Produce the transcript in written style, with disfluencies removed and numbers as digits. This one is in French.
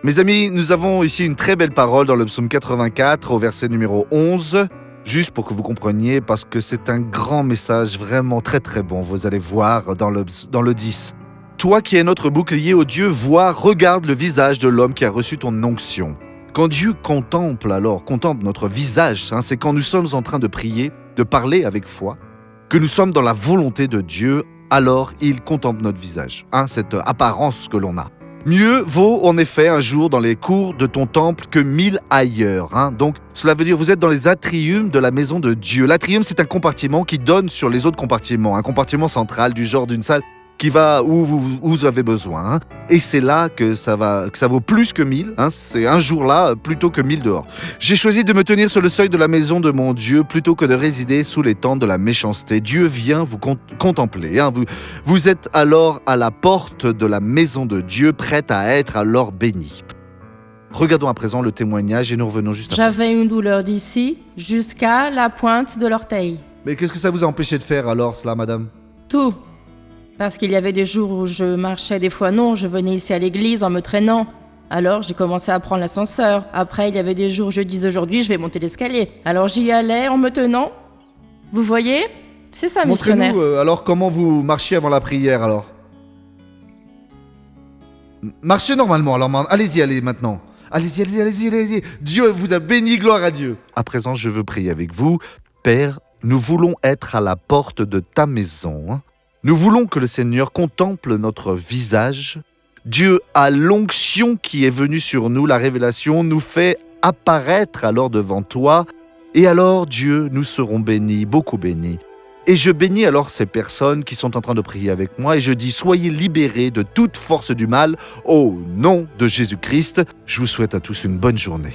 Mes amis, nous avons ici une très belle parole dans le psaume 84 au verset numéro 11. Juste pour que vous compreniez, parce que c'est un grand message vraiment très très bon. Vous allez voir dans le 10. Toi qui es notre bouclier, ô Dieu, regarde le visage de l'homme qui a reçu ton onction. Quand Dieu contemple notre visage, c'est quand nous sommes en train de prier, de parler avec foi, que nous sommes dans la volonté de Dieu, alors il contemple notre visage, cette apparence que l'on a. Mieux vaut en effet un jour dans les cours de ton temple que 1000 ailleurs. Donc cela veut dire vous êtes dans les atriums de la maison de Dieu. L'atrium, c'est un compartiment qui donne sur les autres compartiments, un compartiment central du genre d'une salle qui va où vous avez besoin. Et c'est là que ça vaut plus que 1000. C'est un jour là plutôt que 1000 dehors. J'ai choisi de me tenir sur le seuil de la maison de mon Dieu plutôt que de résider sous les tentes de la méchanceté. Dieu vient vous contempler. Vous êtes alors à la porte de la maison de Dieu, prête à être alors bénie. Regardons à présent le témoignage et nous revenons juste après. J'avais une douleur d'ici jusqu'à la pointe de l'orteil. Mais qu'est-ce que ça vous a empêché de faire alors cela, madame ? Tout. Parce qu'il y avait des jours où je marchais, des fois non, je venais ici à l'église en me traînant. Alors j'ai commencé à prendre l'ascenseur. Après, il y avait des jours où je disais aujourd'hui, je vais monter l'escalier. Alors j'y allais en me tenant. Vous voyez ? C'est ça, missionnaire. Montrez-nous alors comment vous marchiez avant la prière alors. Marchez normalement, alors allez maintenant. Allez-y. Dieu vous a béni, gloire à Dieu. À présent, je veux prier avec vous. Père, nous voulons être à la porte de ta maison. Nous voulons que le Seigneur contemple notre visage. Dieu a l'onction qui est venue sur nous, la révélation nous fait apparaître alors devant toi. Et alors, Dieu, nous serons bénis, beaucoup bénis. Et je bénis alors ces personnes qui sont en train de prier avec moi et je dis, soyez libérés de toute force du mal au nom de Jésus-Christ. Je vous souhaite à tous une bonne journée.